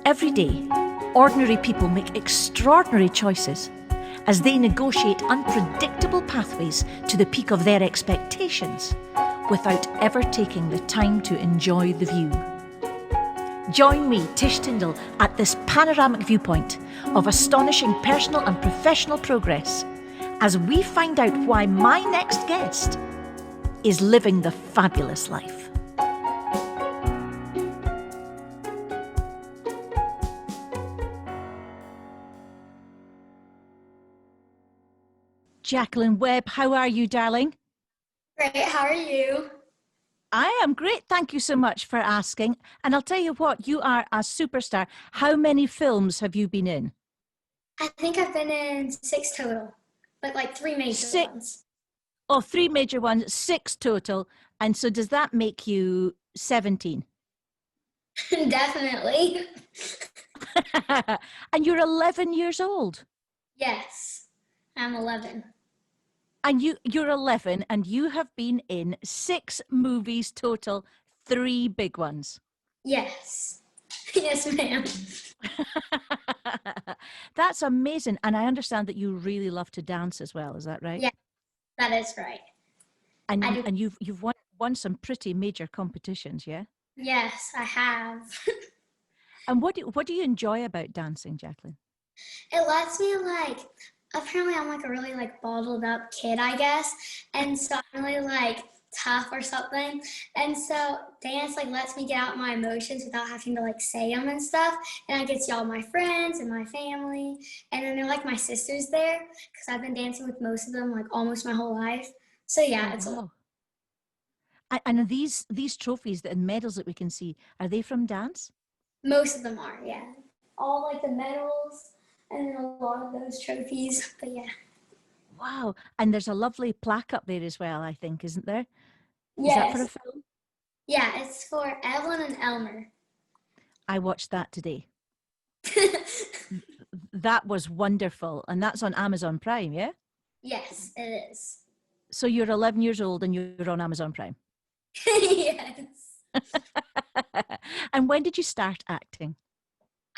Every day, ordinary people make extraordinary choices as they negotiate unpredictable pathways to the peak of their expectations without ever taking the time to enjoy the view. Join me, Tish Tindall, at this panoramic viewpoint of astonishing personal and professional progress as we find out why my next guest is living the fabulous life. Jaclyn Webb, how are you, darling? Great, how are you? I am great. Thank you so much for asking. And I'll tell you what, you are a superstar. How many films have you been in? I think I've been in 6 total, but like 3 major Six. ones. Oh, 3 major ones, 6 total. And so does that make you 17? Definitely. And you're 11 years old. Yes, I'm 11. And you're 11 and you have been in 6 movies total, 3 big ones. Yes. Yes, ma'am. That's amazing. And I understand that you really love to dance as well. Is that right? Yeah, that is right. I do. And you've won some pretty major competitions, yeah? Yes, I have. And what do you enjoy about dancing, Jaclyn? It lets me apparently I'm like a really bottled up kid, I guess. And so I'm really tough or something. And so dance lets me get out my emotions without having to say them and stuff. And I get to see all my friends and my family. And then they're like my sisters there because I've been dancing with most of them almost my whole life. So yeah, Oh it's a lot. wow! And these trophies and medals that we can see, are they from dance? Most of them are, yeah. All the medals and then a lot of those trophies. But yeah. Wow! And there's a lovely plaque up there as well, I think, isn't there? Is that for a Yes. film? Yeah, it's for Evelyn and Elmer. I watched that today. That was wonderful, and that's on Amazon Prime, yeah? Yes, it is. So you're 11 years old and you're on Amazon Prime. Yes. And when did you start acting?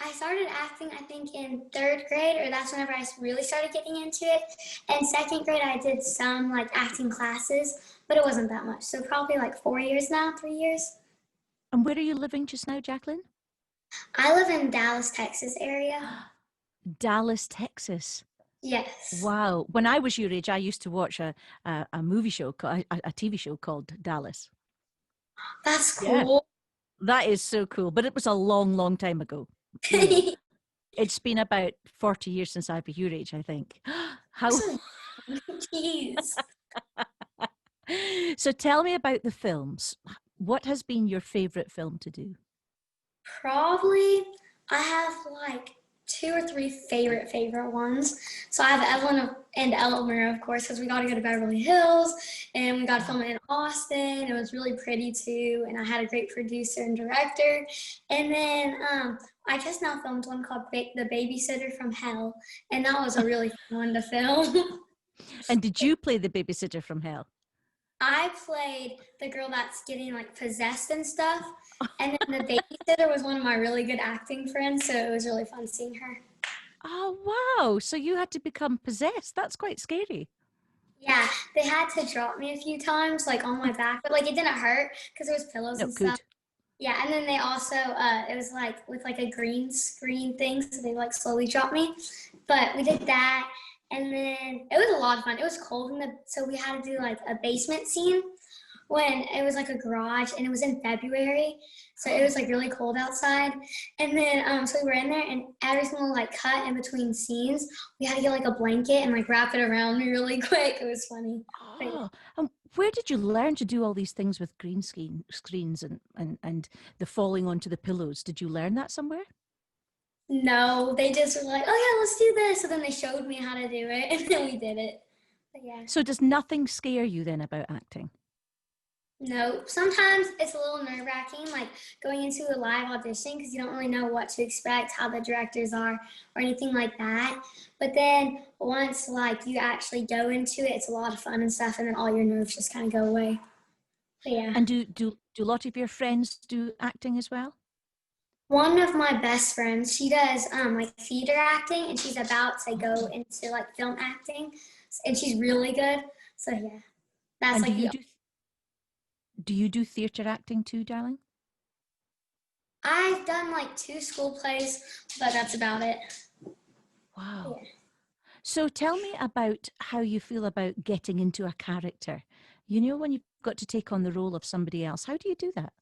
I started acting, I think, in 3rd grade, or that's whenever I really started getting into it. And 2nd grade, I did some acting classes, but it wasn't that much. So probably 4 years now, 3 years. And where are you living just now, Jaclyn? I live in Dallas, Texas area. Dallas, Texas. Yes. Wow. When I was your age, I used to watch a movie show, a TV show called Dallas. That's Yeah. cool. That is so cool. But it was a long, long time ago. You know, it's been about 40 years since I've been your age, I think. How? Jeez. So tell me about the films. What has been your favorite film to do? Probably I have 2 or 3 favorite ones. So I have Evelyn and Elmer, of course, because we got to go to Beverly Hills and we got to film it in Austin. It was really pretty too, and I had a great producer and director. And then I just now filmed one called The Babysitter from Hell, and that was a really fun one to film. And did you play the babysitter from hell? I played the girl that's getting possessed and stuff. And then the babysitter was one of my really good acting friends, so it was really fun seeing her. Oh, wow. So you had to become possessed. That's quite scary. Yeah, they had to drop me a few times, on my back, but it didn't hurt because there was pillows No, and stuff. good. Yeah, and then they also it was with a green screen thing, so they slowly dropped me. But we did that, and then it was a lot of fun. It was cold so we had to do a basement scene when it was a garage, and it was in February, so it was really cold outside. And then so we were in there, and every single cut in between scenes, we had to get a blanket and wrap it around me really quick. It was funny. But, yeah. Oh, and where did you learn to do all these things with screens and the falling onto the pillows? Did you learn that somewhere? No, they just were like, "Oh yeah, let's do this." So then they showed me how to do it, and then we did it. But yeah. So does nothing scare you then about acting? No, sometimes it's a little nerve-wracking, going into a live audition because you don't really know what to expect, how the directors are, or anything like that. But then once you actually go into it, it's a lot of fun and stuff, and then all your nerves just kind of go away. But yeah. And do a lot of your friends do acting as well? One of my best friends, she does like theater acting, and she's about to go into like film acting, and she's really good. So yeah, that's And like the. do you do theatre acting too, darling? I've done like 2 school plays, but that's about it. Wow. Yeah. So tell me about how you feel about getting into a character. You know, when you've got to take on the role of somebody else, how do you do that?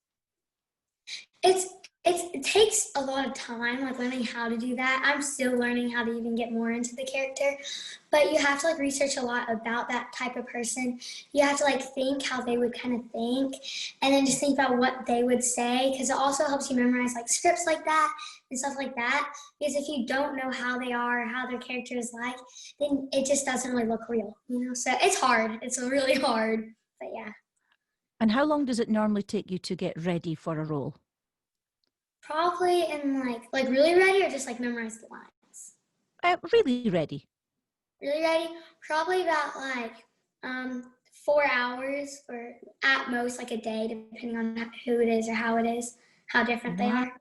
It's it takes a lot of time, like learning how to do that. I'm still learning how to even get more into the character, but you have to like research a lot about that type of person. You have to like think how they would kind of think, and then just think about what they would say, because it also helps you memorize like scripts like that and stuff like that. Because if you don't know how they are, how their character is like, then it just doesn't really look real, you know. So it's hard. It's really hard, but yeah. And how long does it normally take you to get ready for a role? Probably in like really ready, or just like memorize the lines. Really ready. Really ready? Probably about like 4 hours, or at most like a day, depending on who it is or how it is, how different they Wow. are.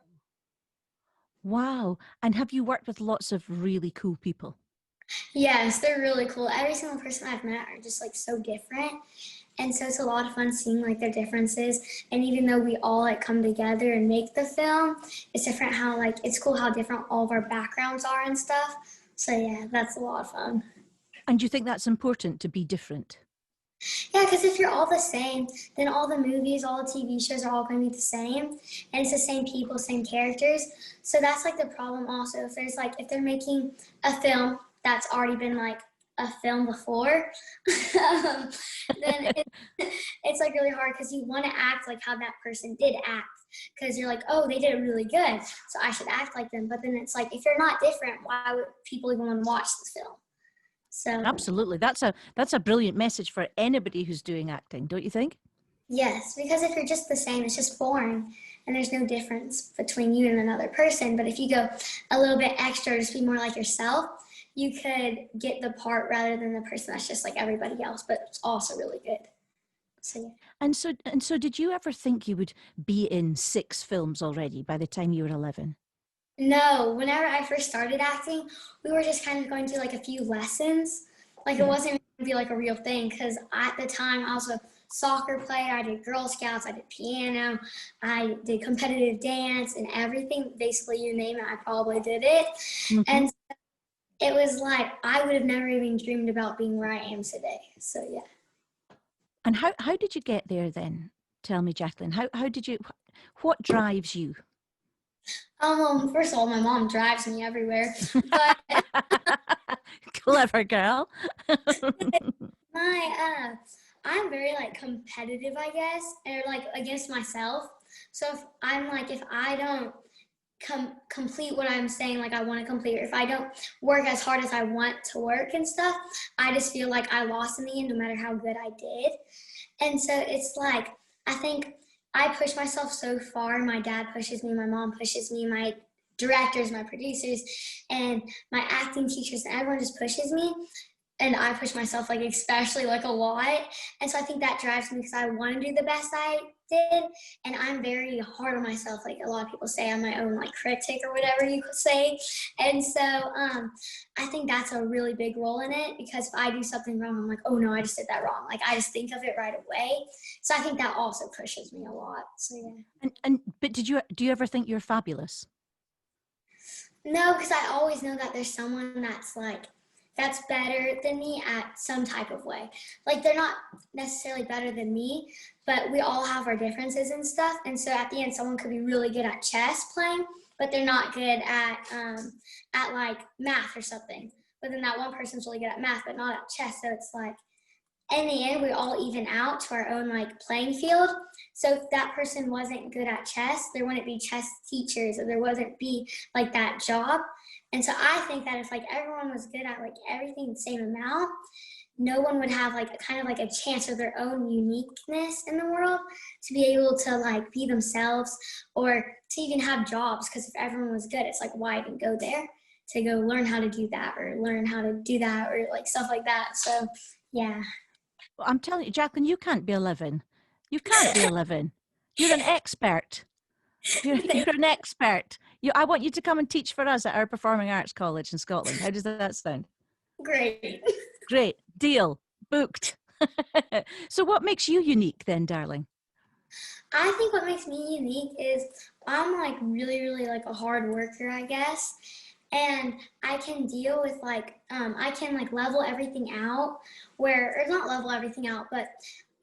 Wow. And have you worked with lots of really cool people? Yes, they're really cool. Every single person I've met are just like so different. And so it's a lot of fun seeing like their differences. And even though we all like come together and make the film, it's different how like it's cool how different all of our backgrounds are and stuff. So yeah, that's a lot of fun. And do you think that's important to be different? Yeah, because if you're all the same, then all the movies, all the TV shows are all going to be the same, and it's the same people, same characters. So that's like the problem. Also, if there's like if they're making a film that's already been like a film before, um, then it's like really hard, because you want to act like how that person did act, because you're like, oh, they did it really good, so I should act like them. But then it's like, if you're not different, why would people even want to watch this film? So Absolutely. That's a brilliant message for anybody who's doing acting, don't you think? yes, because if you're just the same, it's just boring, and there's no difference between you and another person. But if you go a little bit extra, just be more like yourself, you could get the part rather than the person that's just like everybody else, but it's also really good. So yeah. And so did you ever think you would be in 6 films already by the time you were 11? No, whenever I first started acting, we were just kind of going through like a few lessons. Like it Yeah. wasn't going to be like a real thing, because at the time I was a soccer player, I did Girl Scouts, I did piano, I did competitive dance and everything. Basically, you name it, I probably did it. Hmm. And it was like I would have never even dreamed about being where I am today. So yeah. And how did you get there then? Tell me, Jaclyn, how did you, what drives you? First of all, my mom drives me everywhere, but Clever girl. my I'm very like competitive, I guess, and like against myself. So if I don't complete what I'm saying like I want to complete, or if I don't work as hard as I want to work and stuff, I just feel like I lost in the end no matter how good I did. And so it's like, I think I push myself so far. My dad pushes me, my mom pushes me, my directors, my producers, and my acting teachers, and everyone just pushes me. And I push myself like especially like a lot. And so I think that drives me, because I want to do the best I did. And I'm very hard on myself. Like a lot of people say I'm my own like critic or whatever you could say. And so I think that's a really big role in it, because if I do something wrong, I'm like, oh no, I just did that wrong. Like I just think of it right away. So I think that also pushes me a lot. So yeah. But do you ever think you're fabulous? No, because I always know that there's someone that's better than me at some type of way. Like they're not necessarily better than me, but we all have our differences and stuff. And so at the end, someone could be really good at chess playing, but they're not good at like math or something. But then that one person's really good at math, but not at chess. So it's like, in the end, we all even out to our own like playing field. So if that person wasn't good at chess, there wouldn't be chess teachers, or there wouldn't be like that job. And so I think that if like everyone was good at like everything the same amount, no one would have like kind of like a chance of their own uniqueness in the world to be able to like be themselves, or to even have jobs. Because if everyone was good, it's like, why even go there to go learn how to do that, or learn how to do that, or like stuff like that. So yeah. Well, I'm telling you, Jaclyn, you can't be 11. You can't be 11. You're an expert. You're an expert. I want you to come and teach for us at our Performing Arts College in Scotland. How does that sound? Great. Great. Deal. Booked. So what makes you unique then, darling? I think what makes me unique is I'm like really, really like a hard worker, I guess. And I can deal with I can like level everything out or not level everything out, but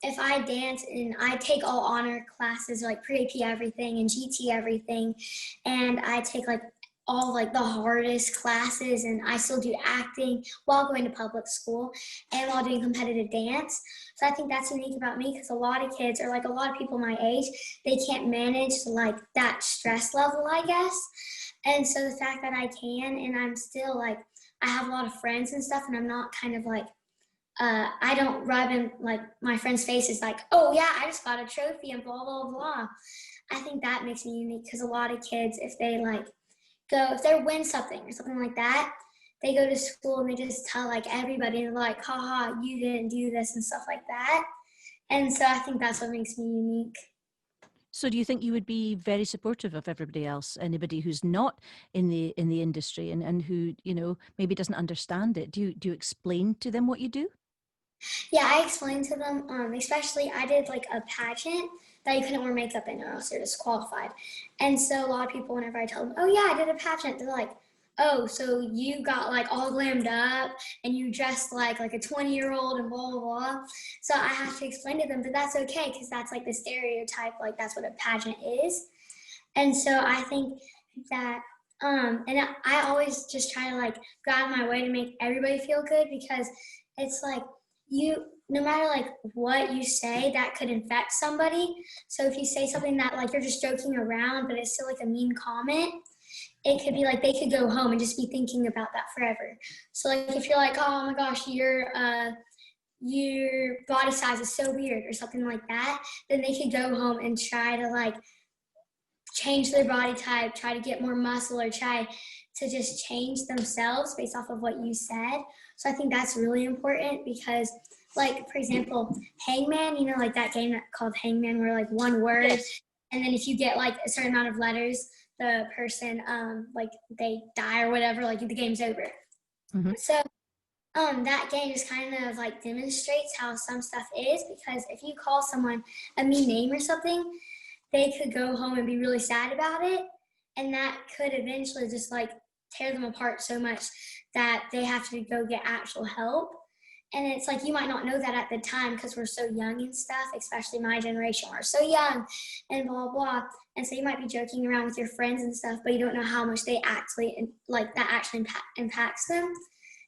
if I dance and I take all honor classes, like pre-AP everything and GT everything, and I take like all like the hardest classes and I still do acting while going to public school and while doing competitive dance. So I think that's unique about me because a lot of kids or like a lot of people my age, they can't manage like that stress level, I guess. And so the fact that I can and I'm still like, I have a lot of friends and stuff and I'm not kind of like, I don't rub in like my friends' faces like, oh yeah, I just got a trophy and blah, blah, blah. I think that makes me unique because a lot of kids, if they win something or something like that, they go to school and they just tell like everybody and they're like, haha, you didn't do this and stuff like that. And so I think that's what makes me unique. So do you think you would be very supportive of everybody else, anybody who's not in the industry and who, maybe doesn't understand it? Do you explain to them what you do? Yeah, I explained to them, especially I did like a pageant that you couldn't wear makeup in or else you're disqualified. And so a lot of people, whenever I tell them, oh yeah, I did a pageant, they're like, oh, so you got like all glammed up and you dressed like a 20-year-old and blah, blah, blah. So I have to explain to them that that's okay because that's like the stereotype, like that's what a pageant is. And so I think that, and I always just try to like go out of my way to make everybody feel good because it's like, no matter like what you say that could infect somebody. So if you say something that like you're just joking around but it's still like a mean comment, it could be like they could go home and just be thinking about that forever. So like if you're like, oh my gosh, your body size is so weird or something like that, then they could go home and try to like change their body type, try to get more muscle, or try to just change themselves based off of what you said. So I think that's really important because, like, for example, Hangman, like that game called Hangman where like one word, yes. And then if you get like a certain amount of letters, the person, like they die or whatever, like the game's over. Mm-hmm. So that game just kind of like demonstrates how some stuff is, because if you call someone a mean name or something, they could go home and be really sad about it. And that could eventually just like tear them apart so much that they have to go get actual help. And it's like, you might not know that at the time because we're so young and stuff, especially my generation, we're so young and blah, blah. And so you might be joking around with your friends and stuff, but you don't know how much they actually, like that actually impacts them.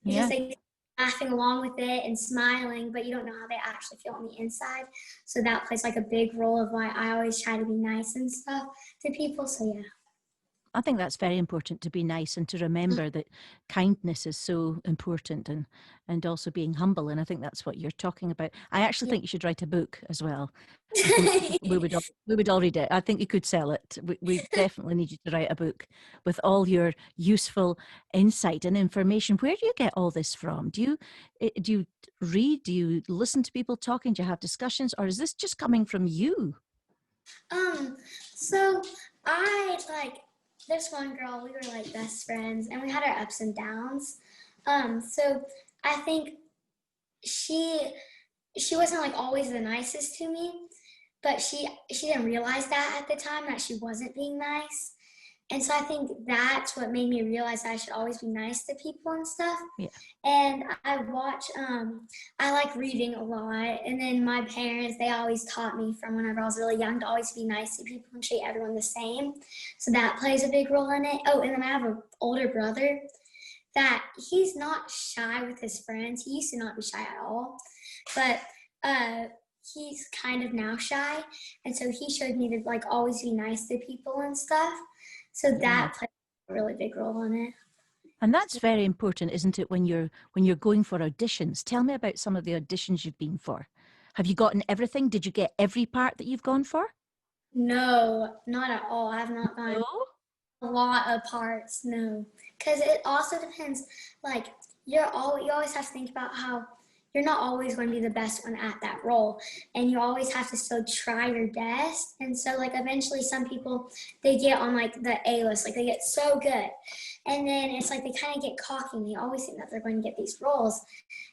Because they laughing along with it and smiling, but you don't know how they actually feel on the inside. So that plays like a big role of why I always try to be nice and stuff to people. So yeah. I think that's very important, to be nice and to remember that kindness is so important, and also being humble. And I think that's what you're talking about. I actually think you should write a book as well. I think we would all read it. I think you could sell it. We definitely need you to write a book with all your useful insight and information. Where do you get all this from? Do you read? Do you listen to people talking? Do you have discussions, or is this just coming from you? So I this one girl, we were like best friends and we had our ups and downs. So I think she wasn't like always the nicest to me, but she didn't realize that at the time, that she wasn't being nice. And so I think that's what made me realize that I should always be nice to people and stuff. Yeah. And I like reading a lot. And then my parents, they always taught me from whenever I was really young to always be nice to people and treat everyone the same. So that plays a big role in it. Oh, and then I have an older brother that he's not shy with his friends. He used to not be shy at all. But he's kind of now shy. And so he showed me to like always be nice to people and stuff. So that plays a really big role in it. And that's very important, isn't it, when you're going for auditions? Tell me about some of the auditions you've been for. Have you gotten everything? Did you get every part that you've gone for? No, not at all. I have not gotten a lot of parts, no. Because it also depends, like, you always have to think about how you're not always going to be the best one at that role, and you always have to still try your best. And so like eventually some people, they get on like the A list, like they get so good, and then it's like they kind of get cocky and they always think that they're going to get these roles.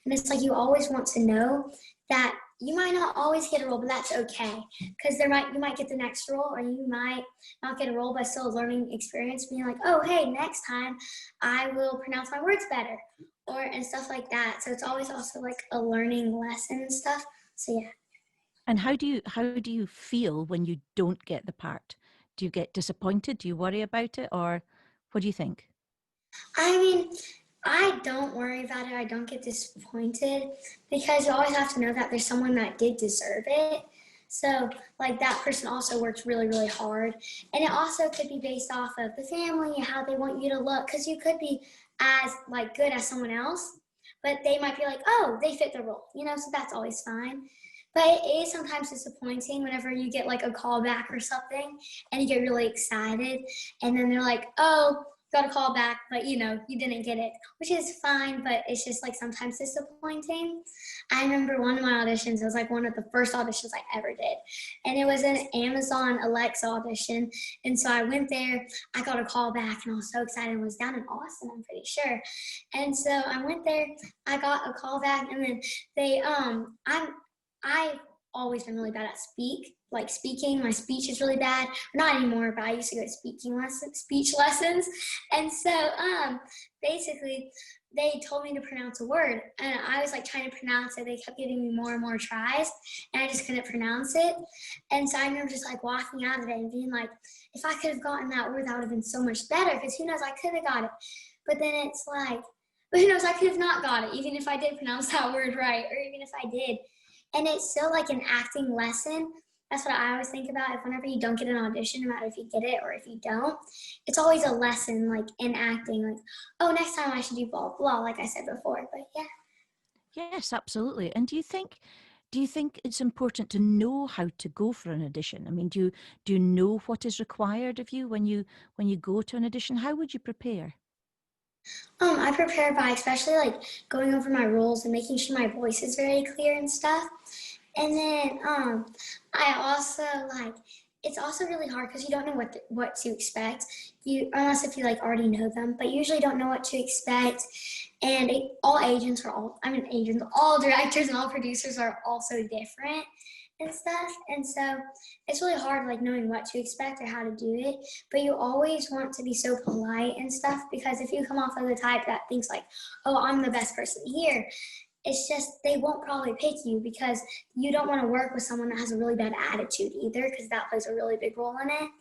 And it's like you always want to know that you might not always get a role, but that's okay, because you might get the next role, or you might not get a role, but still a learning experience, being like, oh hey, next time I will pronounce my words better, or and stuff like that. So it's always also like a learning lesson and stuff. So yeah. And how do you feel when you don't get the part? Do you get disappointed? Do you worry about it, or what do you think? I mean, I don't worry about it. I don't get disappointed, because you always have to know that there's someone that did deserve it. So like that person also worked really, really hard. And it also could be based off of the family and how they want you to look, because you could be as like good as someone else, but they might be like, oh, they fit the role, so that's always fine. But it is sometimes disappointing whenever you get like a call back or something and you get really excited, and then they're like, oh, got a call back, but you didn't get it, which is fine, but it's just like sometimes disappointing. I remember one of my auditions, it was like one of the first auditions I ever did, and it was an Amazon Alexa audition. And so I went there, I got a call back, and I was so excited. It was down in Austin, I'm pretty sure. And so I went there, I got a call back, and then I've always been really bad at speaking. My speech is really bad. Not anymore, but I used to go to speech lessons. And so basically they told me to pronounce a word, and I was like trying to pronounce it. They kept giving me more and more tries, and I just couldn't pronounce it. And so I remember just like walking out of it and being like, if I could have gotten that word, that would have been so much better, because who knows, I could have got it. But then it's like, but who knows, I could have not got it, even if I did pronounce that word right, or even if I did. And it's still like an acting lesson. That's what I always think about. If whenever you don't get an audition, no matter if you get it or if you don't, it's always a lesson, like in acting, like, oh, next time I should do blah, blah, like I said before. But yeah. Yes, absolutely. And do you think it's important to know how to go for an audition? I mean, do you know what is required of you when you go to an audition? How would you prepare? I prepare by especially like going over my roles and making sure my voice is very clear and stuff. And then I also like, it's also really hard because you don't know what to expect. Unless if you like already know them, but you usually don't know what to expect. And all directors and all producers are also different and stuff. And so it's really hard like knowing what to expect or how to do it. But you always want to be so polite and stuff, because if you come off as the type that thinks like, oh, I'm the best person here, it's just they won't probably pick you, because you don't want to work with someone that has a really bad attitude either, because that plays a really big role in it.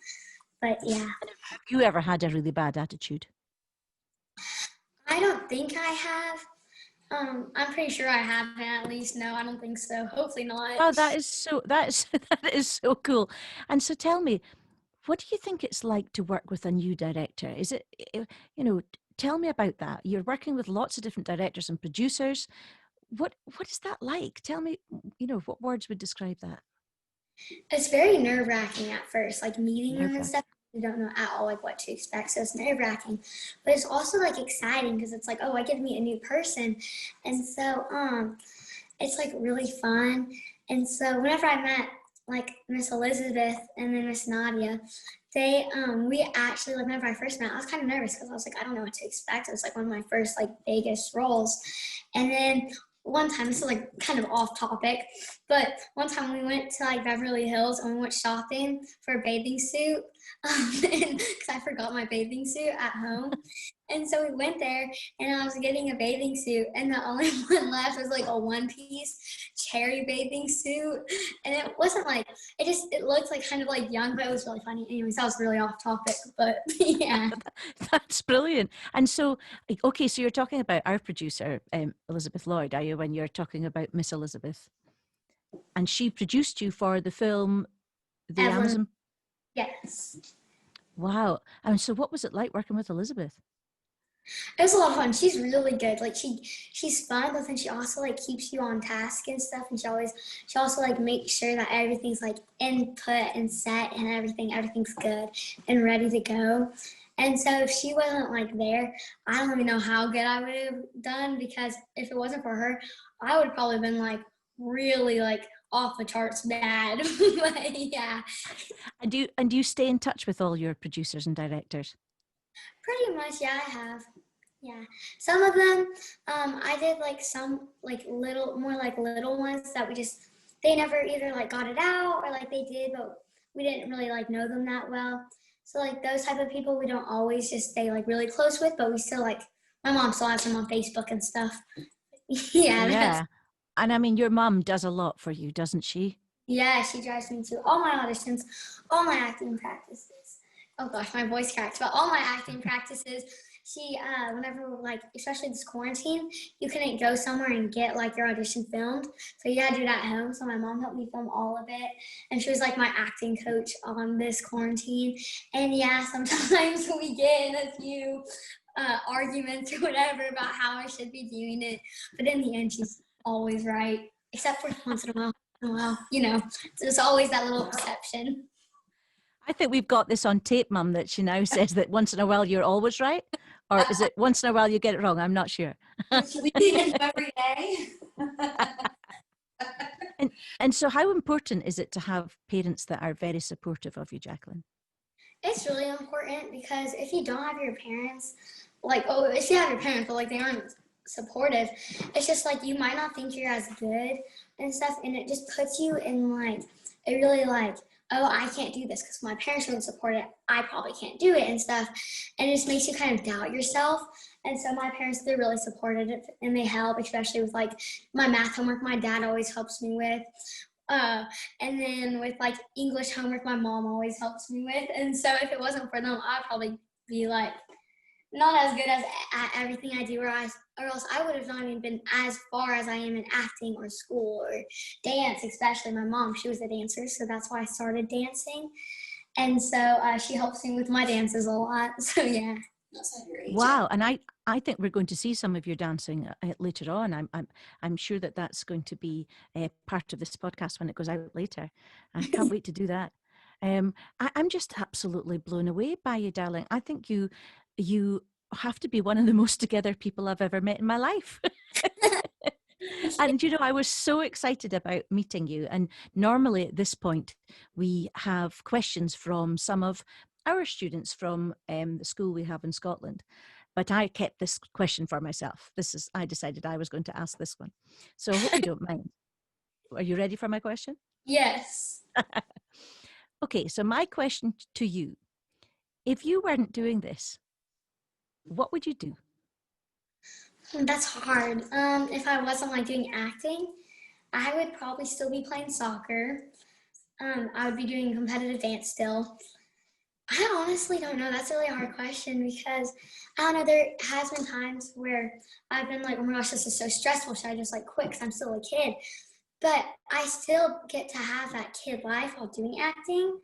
But yeah. Have you ever had a really bad attitude? I don't think I have. I'm pretty sure I haven't, at least. No, I don't think so. Hopefully not. Oh, that is so cool. And so tell me, what do you think it's like to work with a new director? Is it, you know, tell me about that. You're working with lots of different directors and producers. What is that like? Tell me, what words would describe that? It's very nerve-wracking at first, like meeting them and Nerve-wracking. stuff. You don't know at all like what to expect, so it's nerve-wracking. But it's also like exciting, because it's like, oh, I get to meet a new person. And so it's like really fun. And so whenever I met like Miss Elizabeth and then Miss Nadia, we actually, like whenever I first met, I was kind of nervous, because I was like, I don't know what to expect. It was like one of my first like biggest roles. And then one time, this is like kind of off topic, but one time we went to like Beverly Hills and we went shopping for a bathing suit, because I forgot my bathing suit at home. And so we went there, and I was getting a bathing suit, and the only one left was like a one-piece cherry bathing suit. And it wasn't like, it looked like kind of like young, but it was really funny. Anyways, that was really off topic, but yeah. That's brilliant. And so, okay, so you're talking about our producer, Elizabeth Lloyd, are you, when you're talking about Miss Elizabeth? And she produced you for the film, the Evelyn, Amazon. yes. Wow. And so what was it like working with Elizabeth? It was a lot of fun. She's really good. Like she's fun, but then she also like keeps you on task and stuff. And she also like makes sure that everything's like input and set and everything's good and ready to go. And so if she wasn't like there, I don't even know how good I would have done, because if it wasn't for her, I would have probably been like really like off the charts bad. But yeah, And do you stay in touch with all your producers and directors? pretty much, yeah, I have. Yeah, some of them, I did like some like little, more like little ones that they never either like got it out, or like they did, but we didn't really like know them that well. So like those type of people, we don't always just stay like really close with, but we still like, my mom still has them on Facebook and stuff. Yeah, Yeah. And I mean, your mum does a lot for you, doesn't she? yeah, she drives me to all my auditions, all my acting practices. Oh gosh, my voice cracked. But all my acting practices, she, whenever, like, especially this quarantine, you couldn't go somewhere and get like your audition filmed. So you had to do that at home. So my mom helped me film all of it. And she was like my acting coach on this quarantine. And yeah, sometimes we get in a few arguments or whatever about how I should be doing it. But in the end, she's always right, except for once in a while. Well, there's always that little perception. I think we've got this on tape, Mum, that she now says that once in a while you're always right. Or is it once in a while you get it wrong? I'm not sure. We do every day. And so how important is it to have parents that are very supportive of you, Jaclyn? It's really important, because if you don't have your parents, like, oh, if you have your parents, but like they aren't supportive, it's just like you might not think you're as good and stuff, and it just puts you in like, it really like, oh, I can't do this because my parents wouldn't support it. I probably can't do it and stuff. And it just makes you kind of doubt yourself. And so my parents, they're really supportive, and they help, especially with like my math homework. My dad always helps me with. And then with like English homework, my mom always helps me with. And so if it wasn't for them, I'd probably be like not as good as at everything I do, or else I would have not even been as far as I am in acting or school or dance. Especially my mom, she was a dancer, so that's why I started dancing. And so she helps me with my dances a lot. So yeah. That's underage. Wow, and I think we're going to see some of your dancing later on. I'm sure that that's going to be part of this podcast when it goes out later. I can't wait to do that. I'm just absolutely blown away by you, darling. I think you have to be one of the most together people I've ever met in my life. And I was so excited about meeting you. And normally at this point, we have questions from some of our students from the school we have in Scotland. But I kept this question for myself. I decided I was going to ask this one. So I hope you don't mind. Are you ready for my question? Yes. Okay, so my question to you, if you weren't doing this, what would you do? That's hard. If I wasn't like doing acting, I would probably still be playing soccer. I would be doing competitive dance still. I honestly don't know. That's a really hard question, because I don't know. There has been times where I've been like, oh my gosh, this is so stressful. Should I just like quit because I'm still a kid? But I still get to have that kid life while doing acting,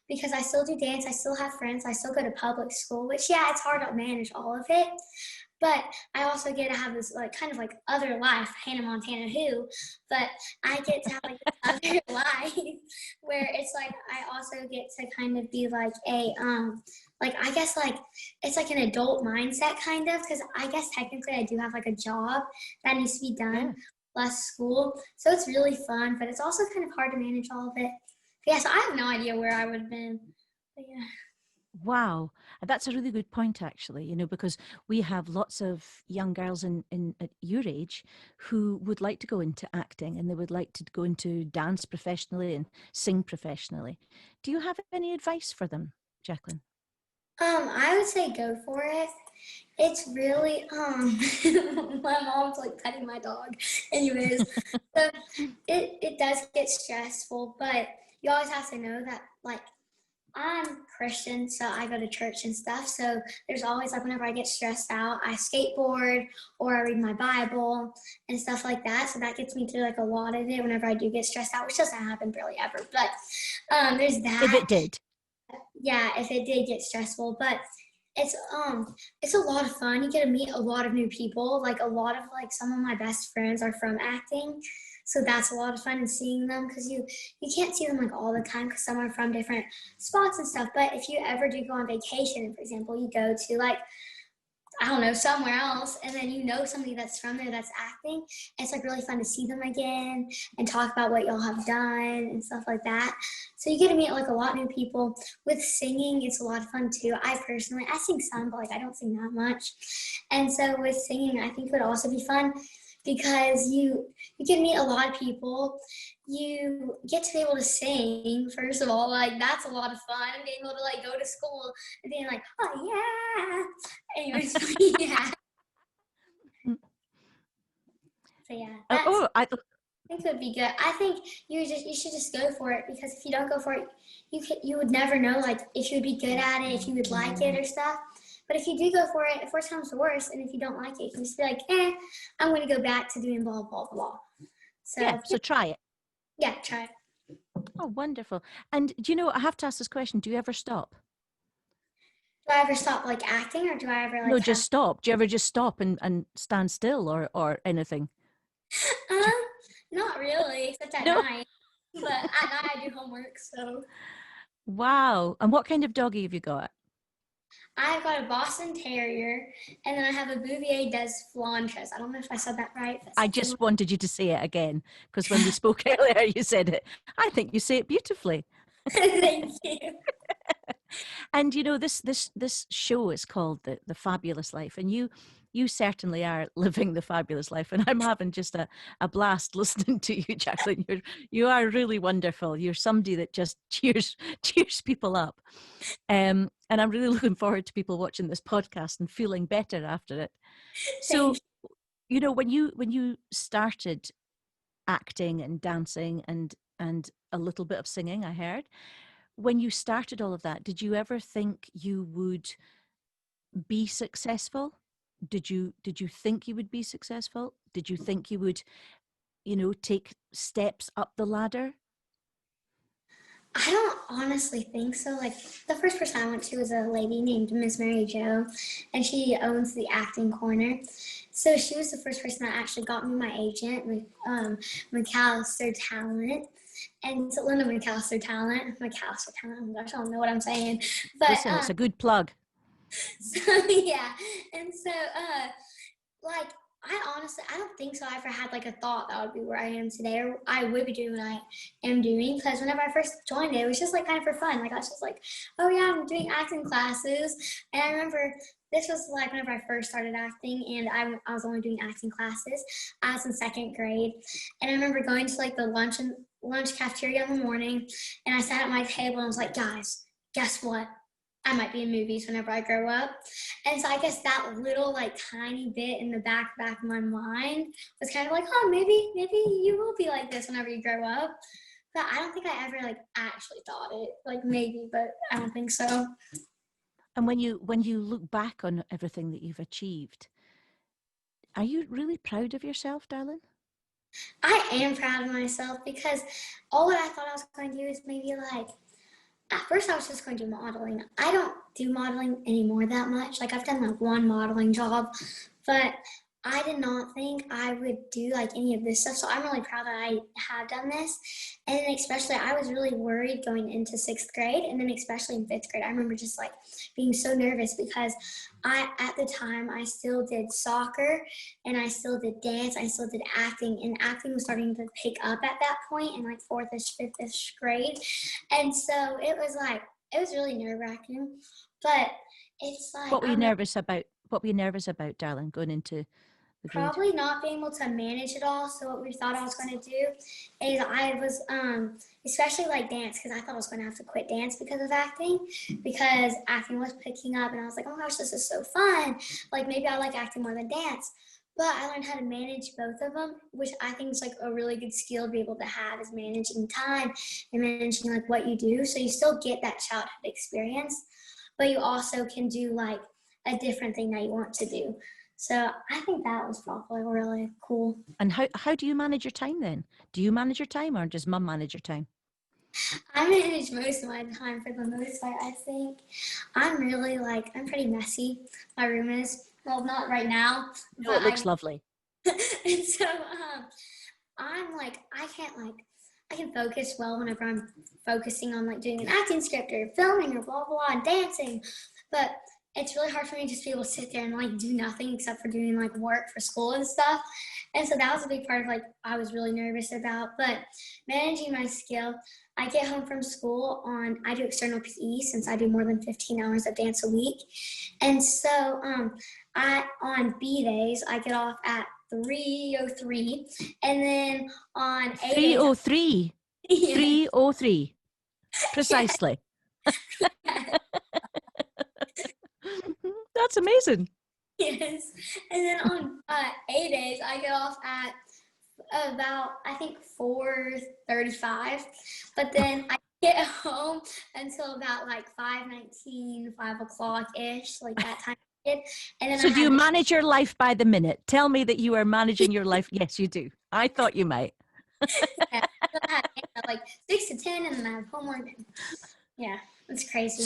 because I still do dance. I still have friends. I still go to public school, which, yeah, it's hard to manage all of it. But I also get to have this like kind of like other life, Hannah Montana who, but I get to have like this other life where it's like I also get to kind of be like a like, I guess like it's like an adult mindset kind of, because I guess technically I do have like a job that needs to be done, plus school. So it's really fun, but it's also kind of hard to manage all of it. But yeah, so I have no idea where I would have been. But yeah. Wow, that's a really good point, actually, because we have lots of young girls at your age who would like to go into acting, and they would like to go into dance professionally and sing professionally. Do you have any advice for them, Jaclyn? I would say go for it. It's really my mom's like petting my dog. Anyways, so it does get stressful, but you always have to know that like I'm Christian, so I go to church and stuff. So there's always like whenever I get stressed out, I skateboard or I read my Bible and stuff like that. So that gets me through like a lot of it whenever I do get stressed out, which doesn't happen really ever. But there's that. If it did. Yeah, if it did get stressful, but it's a lot of fun. You get to meet a lot of new people. Like a lot of like some of my best friends are from acting. So that's a lot of fun, and seeing them, because you can't see them like all the time because some are from different spots and stuff. But if you ever do go on vacation, for example, you go to like, I don't know, somewhere else, and then you know somebody that's from there that's acting. It's like really fun to see them again and talk about what y'all have done and stuff like that. So you get to meet like a lot of new people. With singing, it's a lot of fun too. I sing some, but like I don't sing that much. And so with singing, I think it would also be fun because you can meet a lot of people. You get to be able to sing, first of all, like that's a lot of fun. And being able to like go to school and being like, oh yeah. Anyways, yeah. So yeah, I think it would be good. I think you should just go for it, because if you don't go for it, you would never know like if you would be good at it, if you would like it or stuff. But if you do go for it, if worst comes to worst, and if you don't like it, you can just be like, I'm going to go back to doing blah, blah, blah. So, so try it. Yeah, try it. Oh, wonderful. And do you know, I have to ask this question. Do you ever stop? Do I ever stop like acting, or do I ever like... No, just stop. Do you ever just stop and stand still or anything? Not really, except at night. But at night I do homework, so... Wow. And what kind of doggy have you got? I've got a Boston Terrier, and then I have a Bouvier des Flandres. I don't know if I said that right. I just wanted you to say it again, because when we spoke earlier, you said it. I think you say it beautifully. Thank you. And you know, this show is called the Fabulous Life, and you certainly are living the fabulous life. And I'm having just a blast listening to you, Jaclyn. You are really wonderful. You're somebody that just cheers people up. And I'm really looking forward to people watching this podcast and feeling better after it. So, you know, when you started acting and dancing and a little bit of singing, I heard, when you started all of that, did you ever think you would be successful? Did you think you would be successful? Did you think you would, you know, take steps up the ladder? I don't honestly think so. Like, the first person I went to was a lady named Miss Mary Jo, and she owns the Acting Corner. So she was the first person that actually got me my agent with McAllister Talent. And it's Linda McAllister Talent. Oh my gosh, I don't know what I'm saying. But listen, it's a good plug. So yeah, and so like, I don't think so I ever had like a thought that would be where I am today, or I would be doing what I am doing, because whenever I first joined it was just like kind of for fun. Like, I was just like, oh yeah, I'm doing acting classes. And I remember this was like whenever I first started acting, and I was only doing acting classes. I was in second grade, and I remember going to like the lunch cafeteria in the morning, and I sat at my table and was like, guys, guess what? I might be in movies whenever I grow up. And so I guess that little like tiny bit in the back of my mind was kind of like, oh, maybe you will be like this whenever you grow up. But I don't think I ever like actually thought it. Like, maybe, but I don't think so. And when you look back on everything that you've achieved, are you really proud of yourself, darling? I am proud of myself, because all that I thought I was going to do is maybe like, at first I was just going to do modeling. I don't do modeling anymore that much. Like, I've done like one modeling job, but I did not think I would do like any of this stuff. So I'm really proud that I have done this. And then especially, I was really worried going into 6th grade, and then especially in 5th grade. I remember just like being so nervous, because at the time I still did soccer, and I still did dance, I still did acting, and acting was starting to pick up at that point in like 4th-ish, 5th-ish grade. And so it was really nerve-wracking, but it's like... What were you nervous about? What were you nervous about, darling, going into the grade? Probably not being able to manage it all. So what we thought I was going to do is I was, especially like dance, because I thought I was going to have to quit dance because of acting, because acting was picking up, and I was like, oh my gosh, this is so fun. Like, maybe I like acting more than dance. But I learned how to manage both of them, which I think is like a really good skill to be able to have, is managing time and managing like what you do. So you still get that childhood experience, but you also can do like a different thing that you want to do. So I think that was probably really cool. And how do you manage your time then? Do you manage your time, or does mum manage your time? I manage most of my time for the most part, I think. I'm pretty messy. My room is, well, not right now. No, it looks lovely. And so I'm like, I can focus well whenever I'm focusing on like doing an acting script or filming or blah, blah, and dancing. But it's really hard for me to just be able to sit there and like do nothing except for doing like work for school and stuff. And so that was a big part of like I was really nervous about. But managing my skill, I get home from school I do external PE since I do more than 15 hours of dance a week. And so on B days, I get off at 3:03, and then on A days, 3:03. yeah. 3:03. Precisely. That's amazing. Yes. And then on A days, I get off at about, I think, 4:35. But then I get home until about like 5:19, 5 o'clock-ish, like that time. And then So do you manage your life by the minute? Tell me that you are managing your life. Yes, you do. I thought you might. Yeah, I have like 6 to 10, and then I have homework. And, yeah, it's crazy.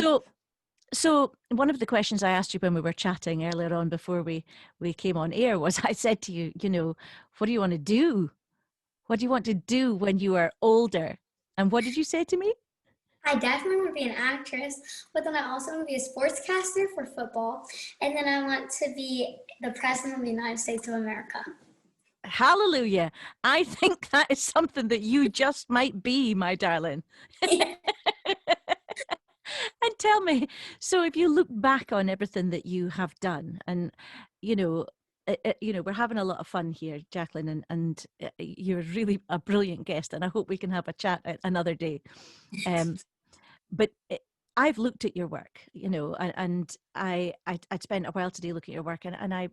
So one of the questions I asked you when we were chatting earlier on before we came on air was, I said to you, you know, what do you want to do? What do you want to do when you are older? And what did you say to me? I definitely want to be an actress, but then I also want to be a sportscaster for football. And then I want to be the president of the United States of America. Hallelujah. I think that is something that you just might be, my darling. Yeah. And tell me, so if you look back on everything that you have done, and you know, we're having a lot of fun here, Jaclyn, and you're really a brilliant guest, and I hope we can have a chat another day. But I've looked at your work, you know, and I spent a while today looking at your work, and I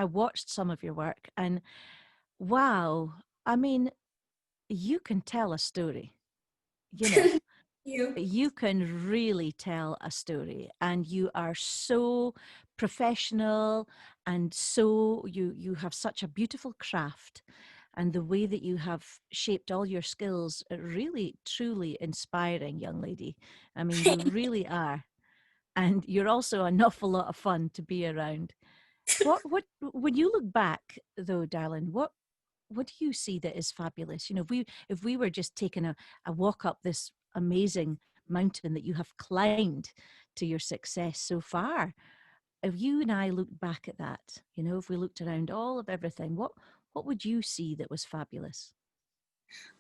watched some of your work, and wow, I mean, you can tell a story, you know. You can really tell a story, and you are so professional, and so you have such a beautiful craft, and the way that you have shaped all your skills, really truly inspiring, young lady. I mean, you really are, and you're also an awful lot of fun to be around. What when you look back though, darling, what do you see that is fabulous? You know, if we were just taking a walk up this amazing mountain that you have climbed to your success so far, if you and I looked back at that, you know, if we looked around all of everything, what would you see that was fabulous?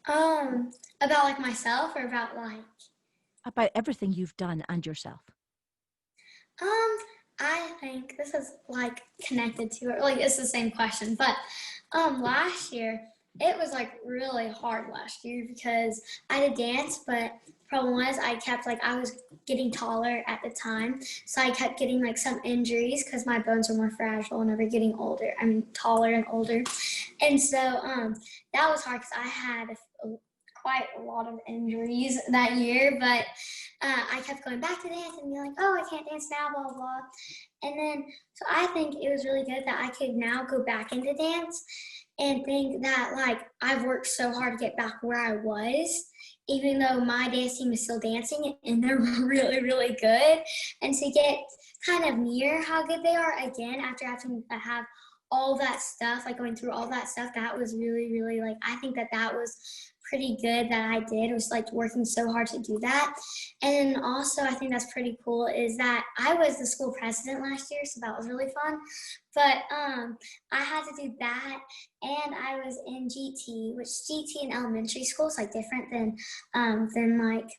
About like myself, or about like About everything you've done and yourself. I think this is like connected to it. Like it's the same question, but last year it was like really hard last year because I did dance, but the problem was I was getting taller at the time, so I kept getting like some injuries because my bones were more fragile whenever getting older. I mean taller and older, and so that was hard because I had quite a lot of injuries that year, but I kept going back to dance and being like, oh, I can't dance now, blah, blah. And then, so I think it was really good that I could now go back into dance and think that, like, I've worked so hard to get back where I was, even though my dance team is still dancing and they're really, really good. And to get kind of near how good they are again after having to have all that stuff, like going through all that stuff, that was really, really, like, I think that was pretty good that I did. It was like working so hard to do that. And also I think that's pretty cool is that I was the school president last year, so that was really fun. But I had to do that, and I was in GT, which GT in elementary school is like different than like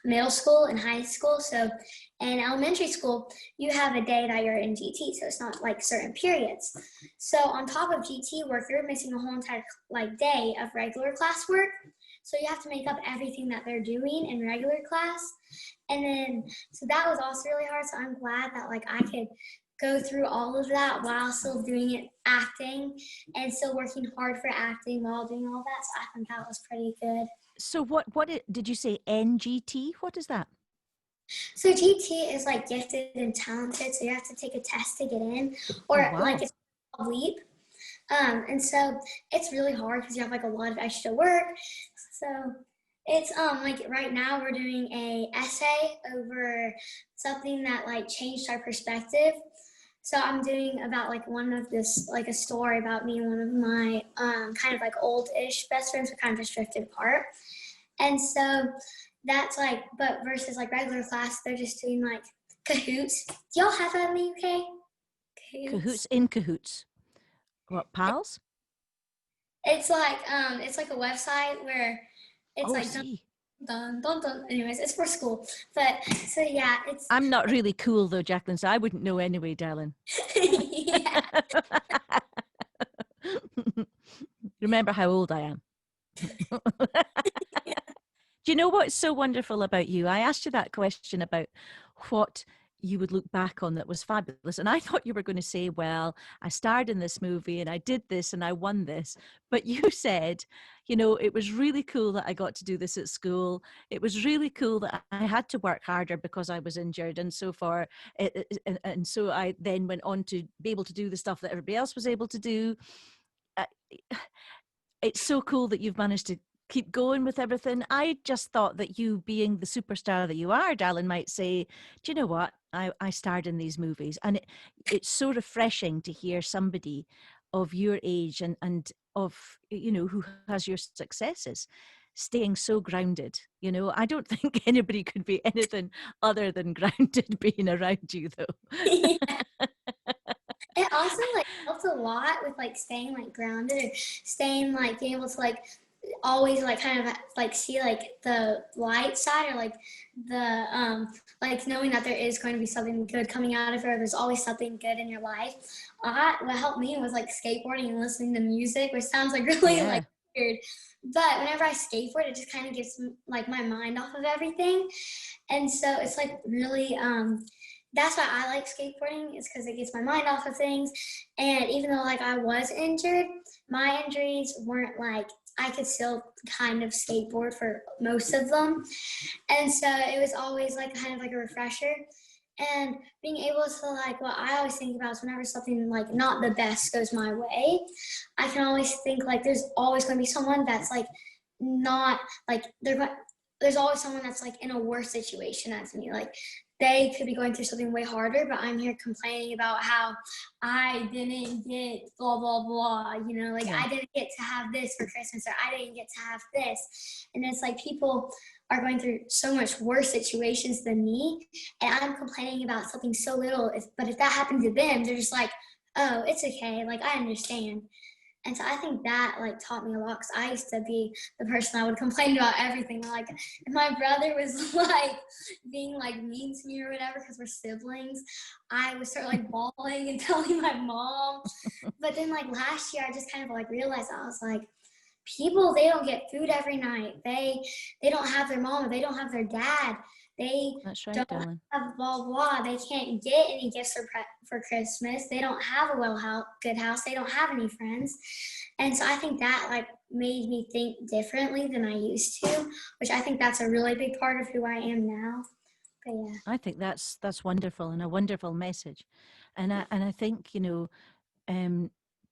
middle school and high school. So in elementary school, you have a day that you're in GT, so it's not like certain periods. So on top of GT work, you're missing a whole entire like day of regular class work. So you have to make up everything that they're doing in regular class. And then, so that was also really hard. So I'm glad that like I could go through all of that while still doing it acting and still working hard for acting while doing all that. So I think that was pretty good. So did you say NGT? What is that? So GT is like gifted and talented, so you have to take a test to get in, or Oh, wow. like it's called LEAP. And so it's really hard because you have like a lot of extra work. So it's like right now we're doing a essay over something that like changed our perspective. So I'm doing about like one of this, like a story about me and one of my kind of like old-ish best friends. We're kind of just drifted apart. And so that's like, but versus like regular class, they're just doing like cahoots. Do y'all have that in the UK? Cahoots in cahoots. What, pals? It's like a website where it's Oh, like dun, see. dun dun dun. Anyways, it's for school. But so yeah, it's I'm not really cool though, Jaclyn, so I wouldn't know anyway, darling. yeah. Remember how old I am. Do you know what's so wonderful about you? I asked you that question about what you would look back on that was fabulous. And I thought you were going to say, well, I starred in this movie and I did this and I won this. But you said, it was really cool that I got to do this at school. It was really cool that I had to work harder because I was injured and so forth. And so I then went on to be able to do the stuff that everybody else was able to do. Uh, It's so cool that you've managed to keep going with everything. I just thought that you, being the superstar that you are, Jaclyn, might say, do you know what? I starred in these movies. And it's so refreshing to hear somebody of your age and of, who has your successes staying so grounded. I don't think anybody could be anything other than grounded being around you, though. Yeah. It also like helps a lot with like staying like grounded or staying like being able to like always like kind of like see like the light side or like the like knowing that there is going to be something good coming out of it or there's always something good in your life. What helped me was like skateboarding and listening to music, which sounds like really Yeah. like weird, but whenever I skateboard it just kind of gets like my mind off of everything. And so it's like really that's why I like skateboarding, is because it gets my mind off of things. And even though like I was injured, my injuries weren't like, I could still kind of skateboard for most of them. And so it was always like kind of like a refresher. And being able to like, what I always think about is whenever something like not the best goes my way, I can always think like there's always going to be someone that's like not like there's always someone that's like in a worse situation as me. Like they could be going through something way harder, but I'm here complaining about how I didn't get blah, blah, blah, like Yeah. I didn't get to have this for Christmas or I didn't get to have this. And it's like people are going through so much worse situations than me. And I'm complaining about something so little, but if that happened to them, they're just like, oh, it's okay. Like, I understand. And so I think that like taught me a lot because I used to be the person that would complain about everything. Like if my brother was like being like mean to me or whatever because we're siblings, I would start like bawling and telling my mom. But then like last year I just kind of like realized, I was like, people, they don't get food every night. They don't have their mom, they don't have their dad. They That's right, don't darling. have blah blah. They can't get any gifts for Christmas. They don't have a good house. They don't have any friends. And so I think that like made me think differently than I used to, which I think that's a really big part of who I am now. But yeah. I think that's wonderful and a wonderful message. And I think,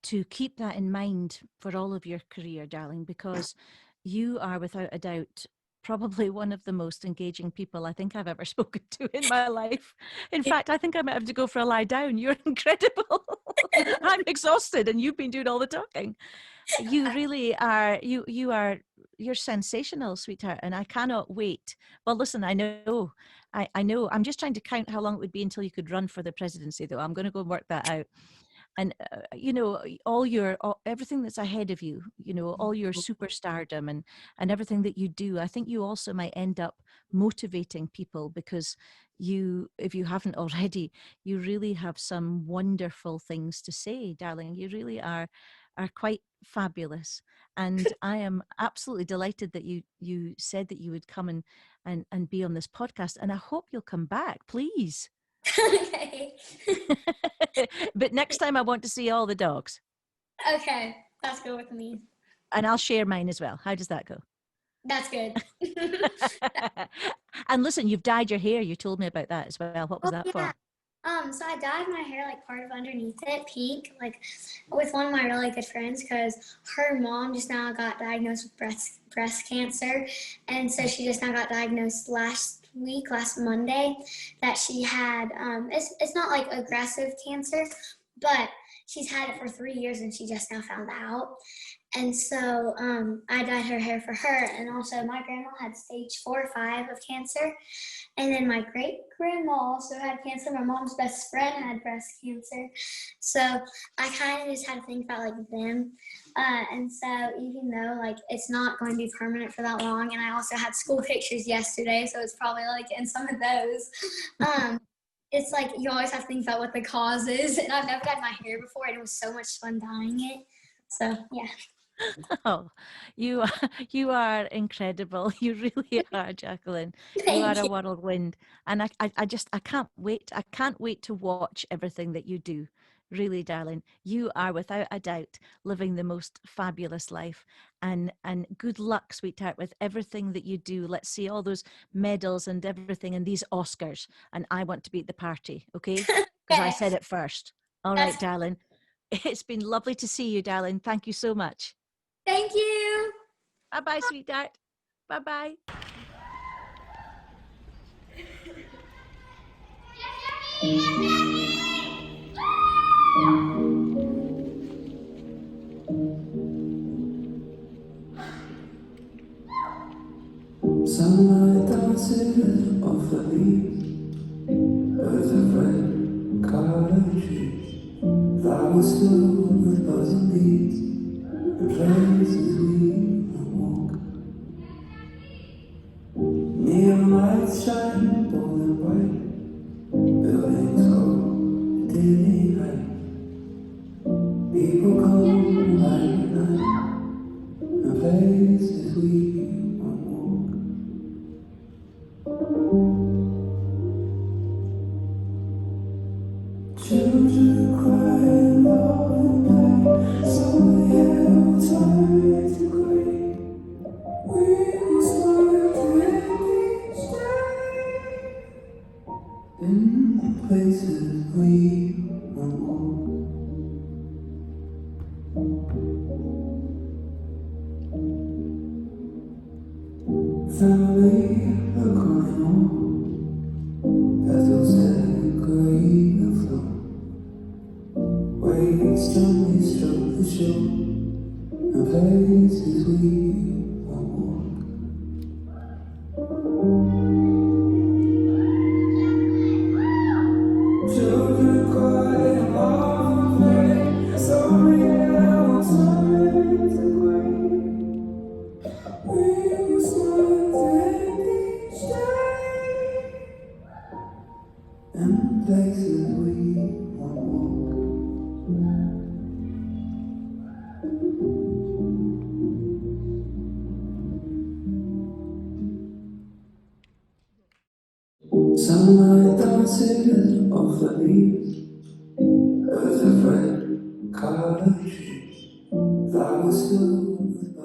to keep that in mind for all of your career, darling, because you are without a doubt probably one of the most engaging people I think I've ever spoken to in my life. In fact, I think I might have to go for a lie down. You're incredible. I'm exhausted and you've been doing all the talking. You really are, you're sensational, sweetheart, and I cannot wait. Well, listen, I know. I'm just trying to count how long it would be until you could run for the presidency, though. I'm going to go and work that out. And everything that's ahead of you, all your superstardom and everything that you do, I think you also might end up motivating people because you, if you haven't already, you really have some wonderful things to say, darling. You really are quite fabulous, and I am absolutely delighted that you said that you would come and be on this podcast, and I hope you'll come back, please. Okay. But next time I want to see all the dogs. Okay. That's good with me. And I'll share mine as well. How does that go? That's good. And listen, you've dyed your hair. You told me about that as well. What was that for? So I dyed my hair like part of underneath it pink, like with one of my really good friends, because her mom just now got diagnosed with breast cancer, and so she just now got diagnosed last week, last Monday, that she had, it's not like aggressive cancer, but she's had it for 3 years and she just now found out. And so I dyed her hair for her. And also my grandma had stage 4 or 5 of cancer. And then my great grandma also had cancer. My mom's best friend had breast cancer. So I kind of just had to think about like them. And so even though like it's not going to be permanent for that long, and I also had school pictures yesterday, so it's probably like in some of those. It's like you always have to think about what the cause is. And I've never dyed my hair before, and it was so much fun dyeing it. So yeah. Oh, you are incredible. You really are, Jaclyn. You are Thank a you. whirlwind. And I can't wait. I can't wait to watch everything that you do. Really, darling. You are without a doubt living the most fabulous life. And good luck, sweetheart, with everything that you do. Let's see all those medals and everything and these Oscars. And I want to be at the party, okay? Because I Okay. said it first. All right, That's darling. It's been lovely to see you, darling. Thank you so much. Thank you. Bye-bye, sweetheart. Bye-bye. Sunlight dancing off the leaves, birds of red, colored trees, flowers filled with buzzing bees, the places we would walk. Neon lights shine bold and bright, buildings go daily high. People come light at night, the places we would walk. Children cry and love and play, so yeah, time to grey. We will smile each day in places we won't walk. Family are calling home, petals decorate the floor. Waves gently stroke the shore, and places we won't walk. Children cry and laugh and play, sorry now time to grey. We will smile each day in places we won't walk. Sunlight dancing off the leaves, birds of red, colored trees, flowers filled with